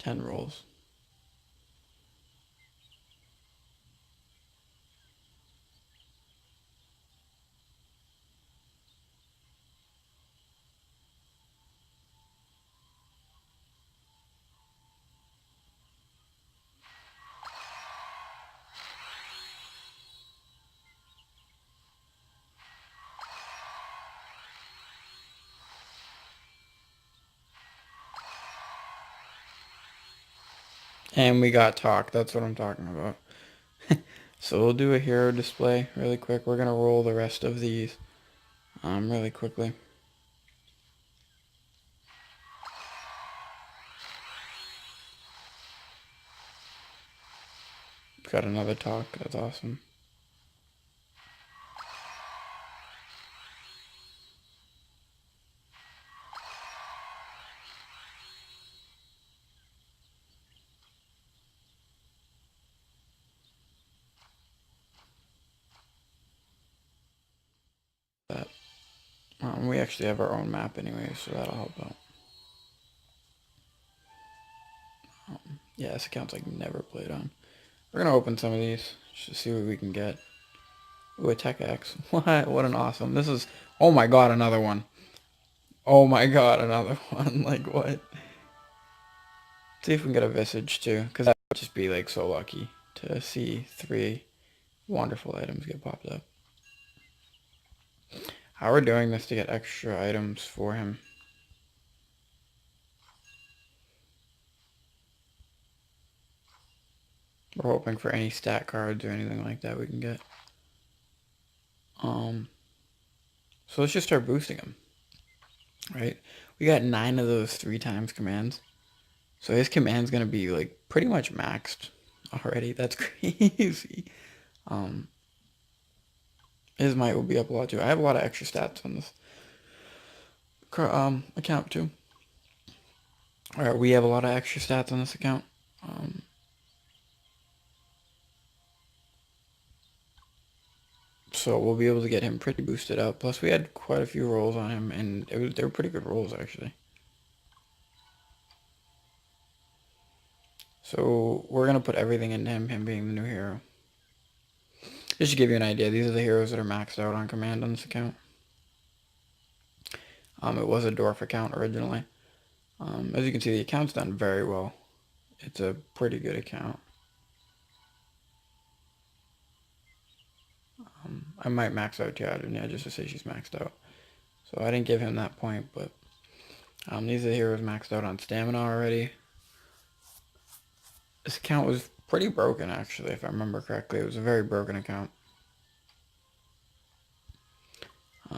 10 rolls. And we got TOK. That's what I'm talking about. So we'll do a hero display really quick. We're gonna roll the rest of these really quickly. Got another TOK. That's awesome. That we actually have our own map anyway, so that'll help out. Yeah, this account's like never played on. We're gonna open some of these just to see what we can get. Ooh, a Tech X. What an awesome. This is, oh my god, another one. Oh my god, another one. Like, what? See if we can get a Visage too, because that would just be like so lucky to see 3 wonderful items get popped up. How we're doing this to get extra items for him. We're hoping for any stat cards or anything like that we can get. So let's just start boosting him. Right? We got 9 of those 3 times commands. So his command's gonna be like pretty much maxed already. That's crazy. His might will be up a lot too. I have a lot of extra stats on this account too. Alright, we have a lot of extra stats on this account. So we'll be able to get him pretty boosted up. Plus we had quite a few rolls on him, and they were pretty good rolls actually. So we're going to put everything into him being the new hero. Just to give you an idea, these are the heroes that are maxed out on command on this account. It was a dwarf account originally. As you can see, the account's done very well. It's a pretty good account. I might max out Tiadrin, just to say she's maxed out. So I didn't give him that point, but these are the heroes maxed out on stamina already. This account was pretty broken, actually, if I remember correctly. It was a very broken account.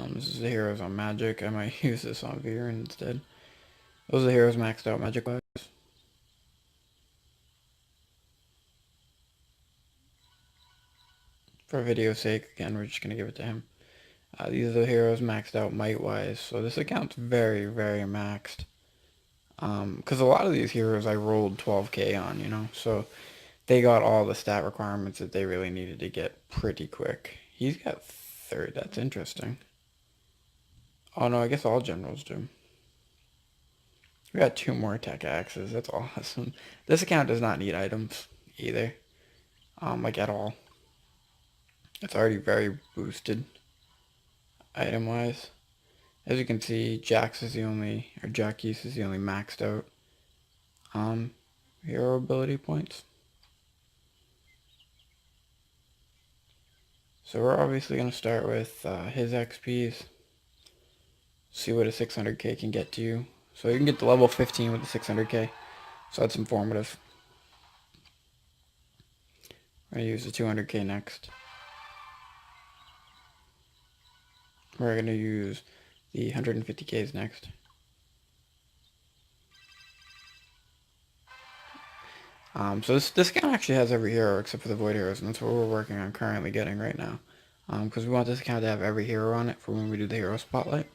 This is the heroes on magic. I might use this on Viren instead. Those are the heroes maxed out magic-wise. For video's sake, again, we're just going to give it to him. These are the heroes maxed out might-wise. So this account's very, very maxed. Because a lot of these heroes I rolled 12k on, you know. So they got all the stat requirements that they really needed to get pretty quick. He's got 3rd. That's interesting. Oh no, I guess all generals do. We got 2 more Tech Axes. That's awesome. This account does not need items either. Like at all. It's already very boosted item-wise. As you can see, Jackie's is the only maxed out hero ability points. So we're obviously going to start with his XPs. See what a 600k can get to you. So you can get to level 15 with the 600k. So that's informative. We're going to use the 200k next. We're going to use the 150ks next. So this account actually has every hero except for the Void heroes, and that's what we're working on currently getting right now. Because we want this account to have every hero on it for when we do the hero spotlight.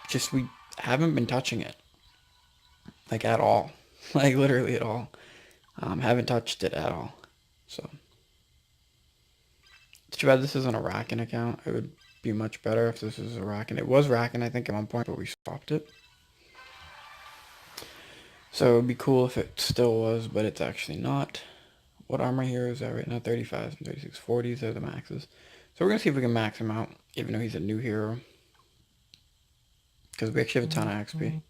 Just we haven't been touching it. Like at all. Like literally at all. Haven't touched it at all. So it's too bad this isn't a Rakan account. It would be much better if this was a Rakan. It was Rakan, I think, at one point, but we stopped it. So it would be cool if it still was, but it's actually not. What armor hero is that right now? 35s and 36, 40s are the maxes. So we're going to see if we can max him out, even though he's a new hero. Because we actually have a ton of XP.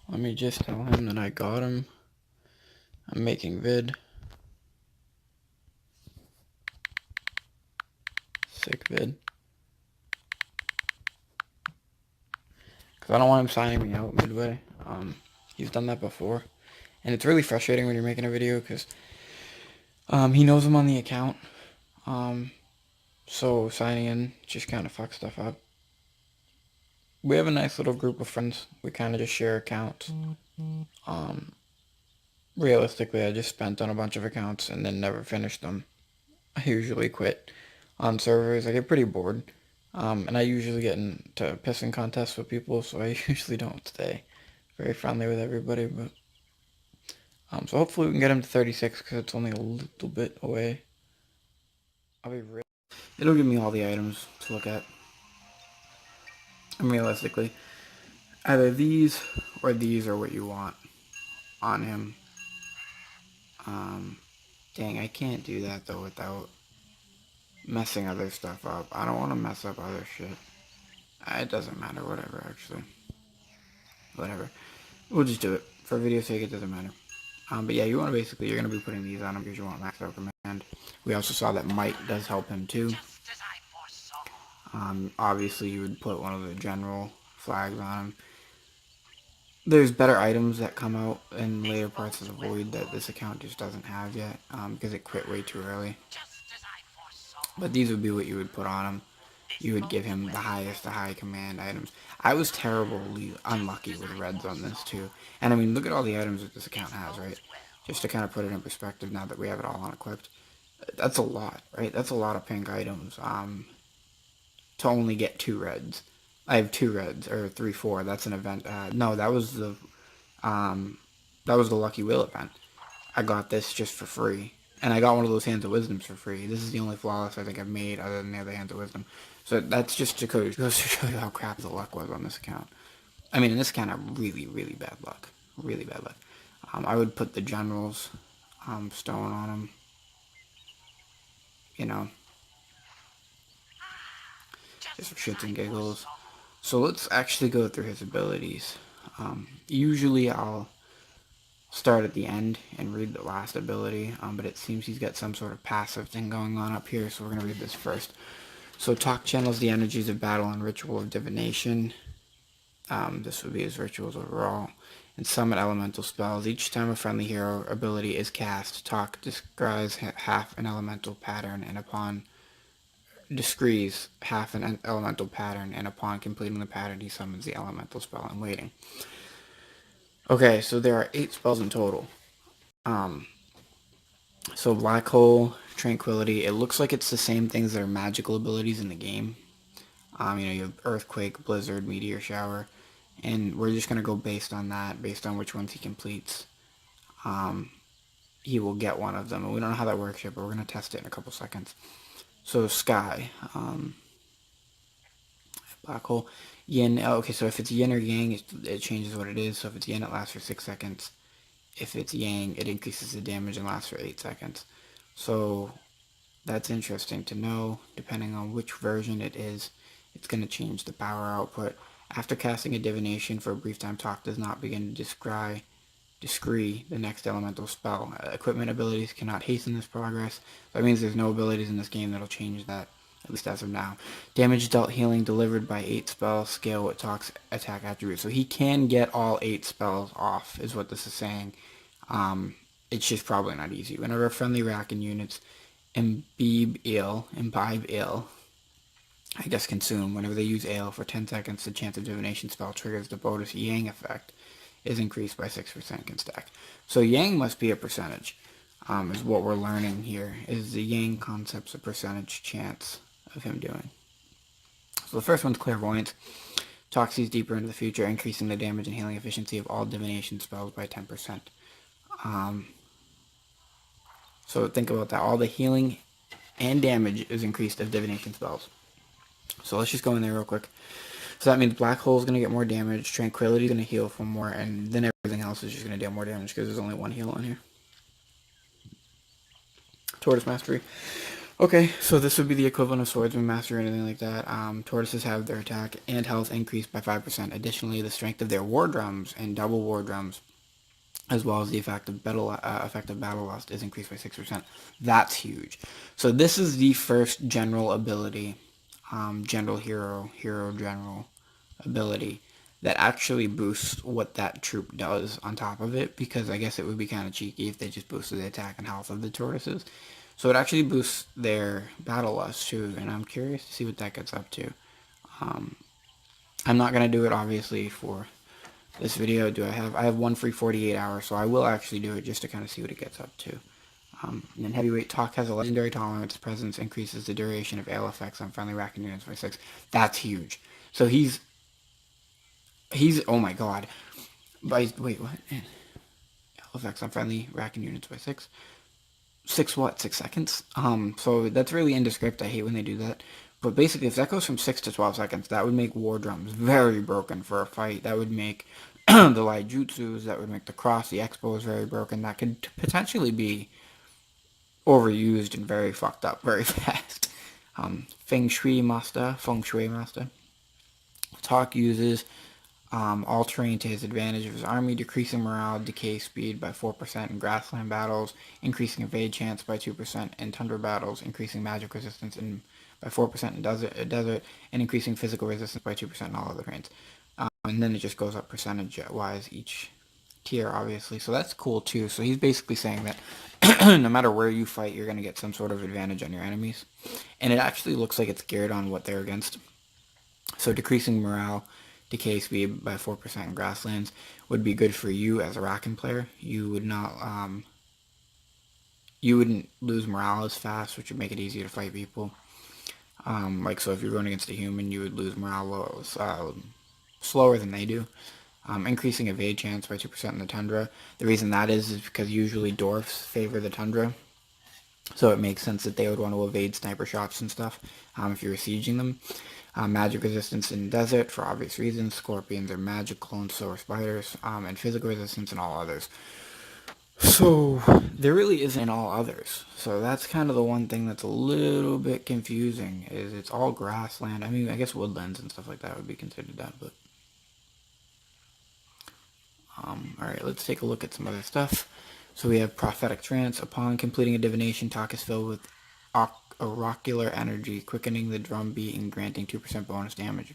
Let me just tell him that I got him. I'm making vid. Sick vid. Because I don't want him signing me out midway. He's done that before. And it's really frustrating when you're making a video because he knows I'm on the account. So signing in just kind of fucks stuff up. We have a nice little group of friends. We kind of just share accounts. Realistically, I just spent on a bunch of accounts and then never finished them. I usually quit on servers. I get pretty bored. And I usually get into pissing contests with people, so I usually don't stay very friendly with everybody. But so hopefully we can get him to 36 because it's only a little bit away. I'll be real. It'll give me all the items to look at. And realistically, either these are what you want on him. Dang, I can't do that though without messing other stuff up. I don't want to mess up other shit. It doesn't matter, whatever, actually. Whatever. We'll just do it. For video's sake, it doesn't matter. But yeah, you want to basically, you're going to be putting these on him because you want max out command. We also saw that might does help him too. Obviously, you would put one of the general flags on him. There's better items that come out in later parts of the Void that this account just doesn't have yet, because it quit way too early. But these would be what you would put on him. You would give him the highest, the high command items. I was terribly unlucky with reds on this too. And I mean, look at all the items that this account has, right? Just to kind of put it in perspective now that we have it all unequipped. That's a lot, right? That's a lot of pink items. To only get 2 reds. I have 2 reds, or 3, 4. That's an event. No, that was the Lucky Wheel event. I got this just for free. And I got one of those Hands of Wisdoms for free. This is the only flawless I think I've made other than the other Hands of Wisdom. So that's just to goes to show you how crap the luck was on this account. I mean, in this account, I have really, really bad luck. Really bad luck. I would put the General's stone on him. You know. Just for shits and giggles. So let's actually go through his abilities. Usually I'll start at the end and read the last ability, but it seems he's got some sort of passive thing going on up here, so we're going to read this first. So TOK channels the energies of battle and ritual of divination. This would be his rituals overall. And summon elemental spells. Each time a friendly hero ability is cast, TOK describes half an elemental pattern, and upon describes half an elemental pattern, and upon completing the pattern, he summons the elemental spell in waiting. Okay, so there are 8 spells in total. So Black Hole, Tranquility, it looks like it's the same things that are magical abilities in the game. You have Earthquake, Blizzard, Meteor Shower, and we're just going to go based on that, based on which ones he completes. He will get one of them, and we don't know how that works yet, but we're going to test it in a couple seconds. So Sky, Black Hole, Yin, okay, so if it's Yin or Yang, it changes what it is. So if it's Yin, it lasts for 6 seconds. If it's Yang, it increases the damage and lasts for 8 seconds. So that's interesting to know. Depending on which version it is, it's going to change the power output. After casting a divination for a brief time, TOK does not begin to descry the next elemental spell. Equipment abilities cannot hasten this progress. So that means there's no abilities in this game that'll change that, at least as of now. Damage dealt healing delivered by 8 spells scale with TOK's attack attribute. So he can get all 8 spells off, is what this is saying. It's just probably not easy. Whenever friendly Rakan units imbibe ale, I guess consume, whenever they use ale for 10 seconds, the chance of divination spell triggers the bonus Yang effect is increased by 6% can stack. So Yang must be a percentage, is what we're learning here, is the Yang concept's a percentage chance of him doing. So the first one's Clairvoyance. TOK sees deeper into the future, increasing the damage and healing efficiency of all divination spells by 10%. So think about that. All the healing and damage is increased of divination spells. So let's just go in there real quick. So that means Black Hole is going to get more damage, Tranquility is going to heal for more, and then everything else is just going to deal more damage because there's only one heal on here. Tortoise Mastery. Okay, so this would be the equivalent of Swordsman Mastery or anything like that. Tortoises have their attack and health increased by 5%. Additionally, the strength of their war drums and double war drums, as well as the effective battle lust, is increased by 6%. That's huge. So this is the first general ability, general ability that actually boosts what that troop does on top of it, because I guess it would be kind of cheeky if they just boosted the attack and health of the tortoises. So it actually boosts their battle lust too, and I'm curious to see what that gets up to. I'm not going to do it obviously for this video. I have one free 48 hours, so I will actually do it just to kind of see what it gets up to. And then Heavyweight TOK has a legendary tolerance. Presence increases the duration of AL effects on friendly Rakan units by 6. That's huge. So he's oh my god. Wait, what? AL effects on friendly Rakan units by 6. 6 seconds? So that's really indescript. I hate when they do that. But basically, if that goes from 6 to 12 seconds, that would make war drums very broken for a fight. That would make the light jutsus, that would make the cross, the expos very broken. That could potentially be overused and very fucked up very fast. Feng Shui Master. TOK uses all terrain to his advantage of his army, decreasing morale, decay speed by 4% in grassland battles, increasing evade chance by 2% in tundra battles, increasing magic resistance by 4% in desert, and increasing physical resistance by 2% in all other terrains. And then it just goes up percentage-wise each tier, obviously. So that's cool, too. So he's basically saying that no matter where you fight, you're going to get some sort of advantage on your enemies. And it actually looks like it's geared on what they're against. So decreasing morale, decay speed by 4% in grasslands would be good for you as a Rakan player. You would not, you wouldn't lose morale as fast, which would make it easier to fight people. So if you're going against a human, you would lose morale slower than they do. Increasing evade chance by 2% in the tundra. The reason that is because usually dwarfs favor the tundra. So it makes sense that they would want to evade sniper shots and stuff if you're sieging them. Magic resistance in desert for obvious reasons. Scorpions are magic clones, so are spiders. And physical resistance in all others. So there really isn't in all others. So that's kind of the one thing that's a little bit confusing, is it's all grassland. I mean, I guess woodlands and stuff like that would be considered that, but alright, let's take a look at some other stuff. So we have Prophetic Trance. Upon completing a divination, TOK is filled with oracular energy, quickening the drum beat and granting 2% bonus damage,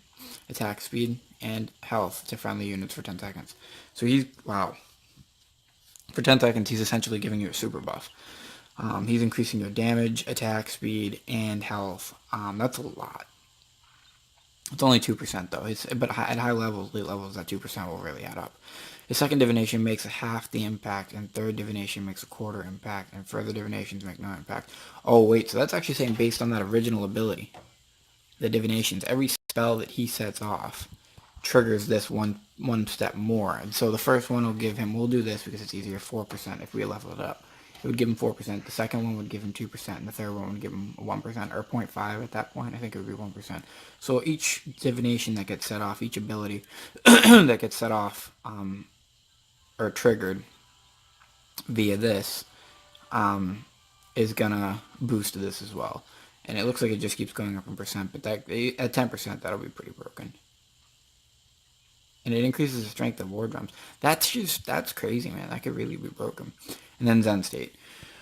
attack speed, and health to friendly units for 10 seconds. So wow. For 10 seconds, he's essentially giving you a super buff. He's increasing your damage, attack speed, and health. That's a lot. It's only 2% though. But at high levels, late levels, that 2% will really add up. The second divination makes half the impact, and third divination makes a quarter impact, and further divinations make no impact. Oh wait, so that's actually saying based on that original ability, the divinations, every spell that he sets off triggers this one step more. And so the first one will give him, we'll do this because it's easier, 4% if we level it up. It would give him 4%. The second one would give him 2%, and the third one would give him 1%, or 0.5 at that point. I think it would be 1%. So each divination that gets set off, each ability that gets set off or triggered via this is gonna boost this as well. And it looks like it just keeps going up in percent, but at 10%, that'll be pretty broken. And it increases the strength of war drums. That's crazy, man. That could really be broken. And then Zen State.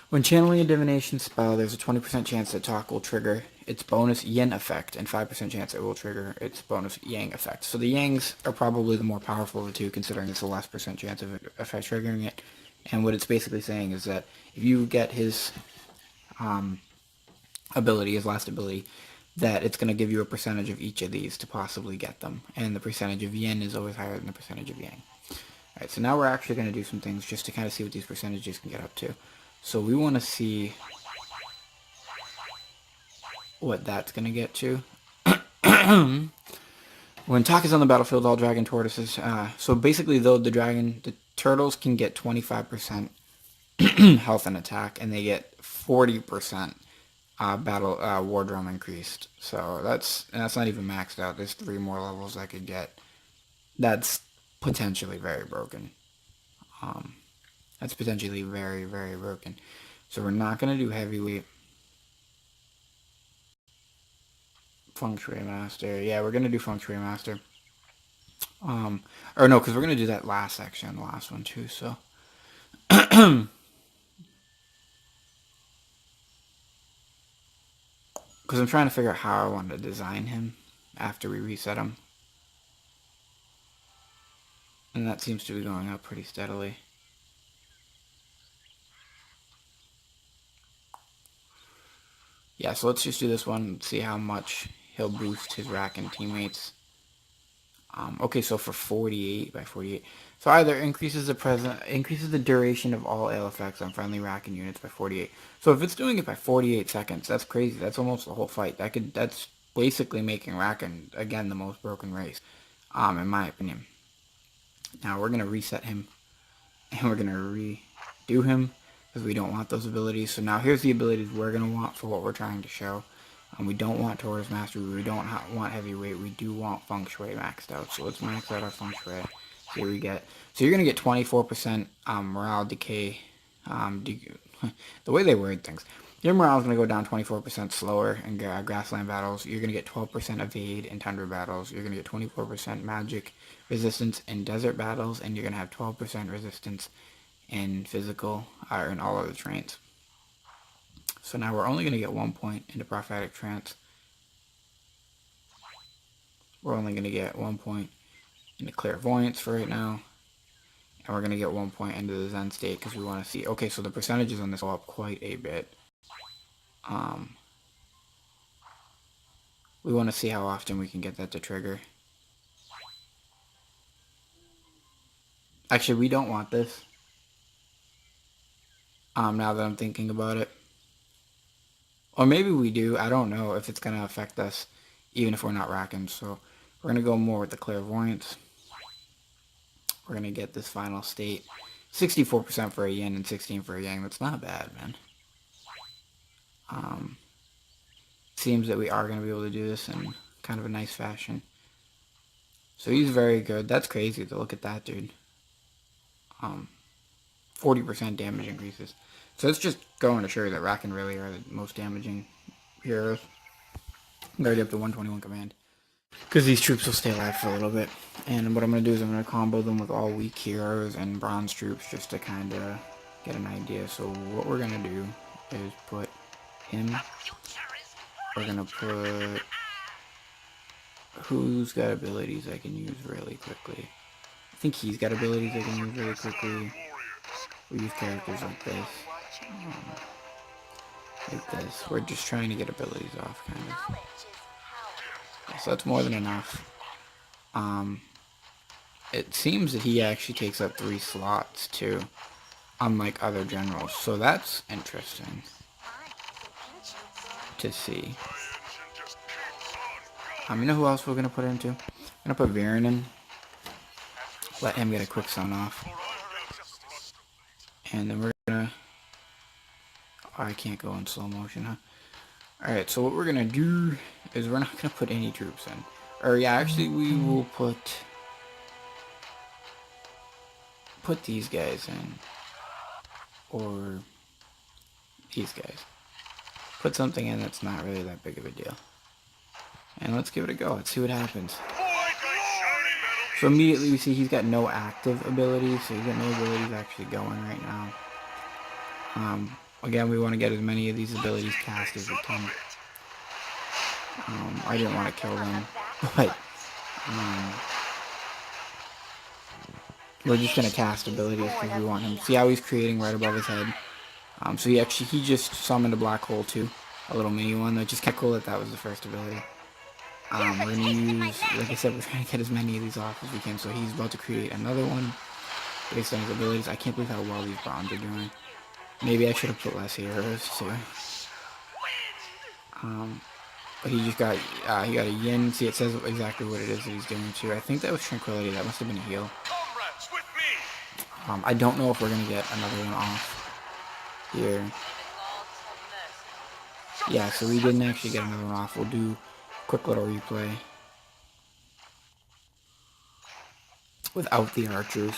When channeling a divination spell, there's a 20% chance that TOK will trigger its bonus yin effect, and 5% chance it will trigger its bonus yang effect. So the yangs are probably the more powerful of the two, considering it's a less percent chance of effect triggering it. And what it's basically saying is that if you get his ability, his last ability, that it's going to give you a percentage of each of these to possibly get them. And the percentage of yin is always higher than the percentage of yang. Alright, so now we're actually going to do some things just to kind of see what these percentages can get up to. So we want to see what that's going to get to. When TOK is on the battlefield, all dragon tortoises. So basically, though, the turtles can get 25% health and attack, and they get 40% war drum increased. So that's not even maxed out. There's 3 more levels I could get. That's potentially very broken. That's potentially very, very broken. So we're not gonna do heavyweight. Feng Shui Master. Yeah, we're gonna do Feng Shui Master. Or no, because we're gonna do that last section, the last one too. So, because I'm trying to figure out how I want to design him after we reset him, and that seems to be going up pretty steadily. Yeah, so let's just do this one, see how much he'll boost his Rakan teammates. Okay, so for 48 by 48, so either increases the duration of all AL effects on friendly Rakan units by 48. So if it's doing it by 48 seconds, that's crazy. That's almost the whole fight. That's basically making Rakan again the most broken race, in my opinion. Now we're gonna reset him, and we're gonna redo him because we don't want those abilities. So now here's the abilities we're gonna want for what we're trying to show. We don't want Taurus Mastery, we don't want Heavyweight, we do want Feng Shui maxed out. So let's max out our Feng Shui. Here we get, so you're going to get 24% morale decay. The way they word things. Your morale is going to go down 24% slower in grassland battles. You're going to get 12% evade in tundra battles. You're going to get 24% magic resistance in desert battles. And you're going to have 12% resistance in physical, or in all other trains. So now we're only going to get 1 point into prophetic trance. We're only going to get 1 point into clairvoyance for right now. And we're going to get 1 point into the Zen state because we want to see... Okay, so the percentages on this go up quite a bit. We want to see how often we can get that to trigger. Actually, we don't want this. Now that I'm thinking about it. Or maybe we do. I don't know if it's going to affect us, even if we're not Rakan. So we're going to go more with the clairvoyance. We're going to get this final state. 64% for a yin and 16% for a yang. That's not bad, man. Seems that we are going to be able to do this in kind of a nice fashion. So he's very good. That's crazy to look at that, dude. 40% damage increases. So it's just going to show you that Rakan really are the most damaging heroes. I'm already up to 121 command. Because these troops will stay alive for a little bit. And what I'm going to do is I'm going to combo them with all weak heroes and bronze troops just to kind of get an idea. So what we're going to do is put him. We're going to put... Who's got abilities I can use really quickly? I think he's got abilities I can use really quickly. We use characters like this. Like this. We're just trying to get abilities off, kind of. So that's more than enough. It seems that he actually takes up 3 slots, too. Unlike other generals. So that's interesting to see. You know who else we're going to put into? I'm going to put Viren in. Let him get a quick stun off. And then we're going to... Oh, I can't go in slow motion, huh? Alright, so what we're going to do is we're not going to put any troops in. Or yeah, actually we will put these guys in. Or these guys. Put something in that's not really that big of a deal. And let's give it a go. Let's see what happens. So immediately we see he's got no active abilities, so he's got no abilities actually going right now. Again, we want to get as many of these abilities cast as we can. I didn't want to kill them, but we're just going to cast abilities because we want him. See how he's creating right above his head? So he just summoned a black hole too. A little mini one that just kept cool that was the first ability. We're going to use, like I said, we're trying to get as many of these off as we can. So he's about to create another one based on his abilities. I can't believe how well these bronze are doing. Maybe I should have put less heroes too. But he just got, he got a yin. See, it says exactly what it is that he's doing too. I think that was tranquility. That must have been a heal. I don't know if we're going to get another one off here. Yeah, so we didn't actually get another one off. We'll do a quick little replay without the archers,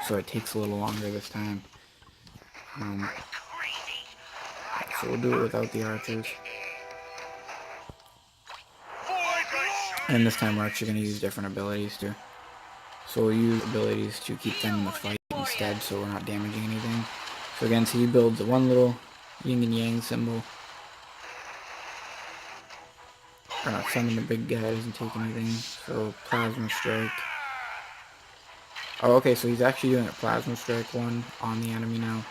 so it takes a little longer this time. So we'll do it without the archers. And this time we're actually going to use different abilities too. So we'll use abilities to keep them in the fight instead, so we're not damaging anything. So again, so he builds one little yin and yang symbol. Or not summon the big guy, doesn't take anything. So plasma strike. Oh, okay, so he's actually doing a plasma strike one on the enemy now.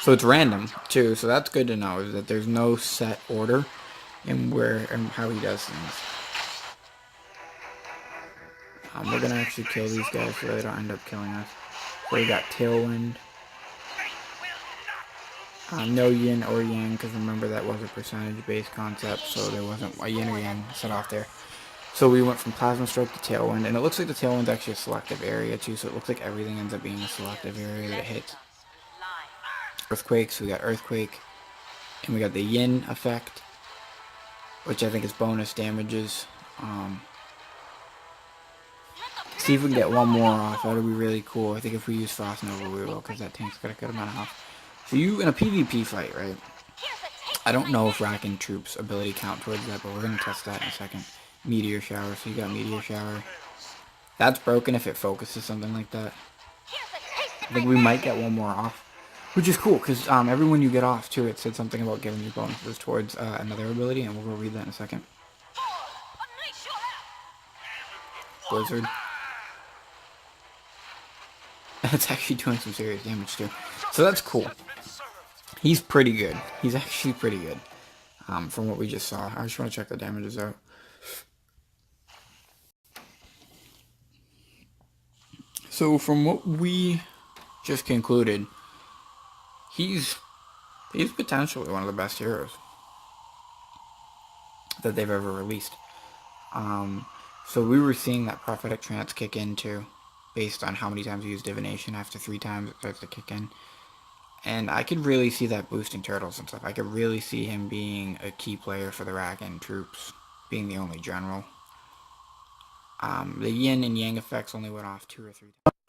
So it's random too, so that's good to know, is that there's no set order in where and how he does things. We're gonna actually kill these guys so they don't end up killing us. So we got Tailwind. No yin or yang, because remember that was a percentage-based concept, so there wasn't a yin or yang set off there. So we went from Plasma Strike to Tailwind, and it looks like the Tailwind's actually a selective area too, so it looks like everything ends up being a selective area that it hits. Earthquake, so we got Earthquake, and we got the Yin effect, which I think is bonus damages. See if we can get one more off, that would be really cool. I think if we use Frost Nova we will, because that tank's got a good amount of health. So you, in a PvP fight, right? I don't know if Rakan troops ability count towards that, but we're going to test that in a second. Meteor Shower, so you got Meteor Shower. That's broken if it focuses something like that. I think we might get one more off, which is cool, because everyone you get off, too, it said something about giving you bonuses towards another ability, and we'll go read that in a second. Blizzard. That's actually doing some serious damage, too. So that's cool. He's pretty good. He's actually pretty good, from what we just saw. I just want to check the damages out. So from what we just concluded, he's potentially one of the best heroes that they've ever released. So we were seeing that prophetic trance kick in too, based on how many times you use divination. After 3 times it starts to kick in. And I could really see that boosting turtles and stuff. I could really see him being a key player for the Rakan troops, being the only general. The yin and yang effects only went off 2 or 3 times.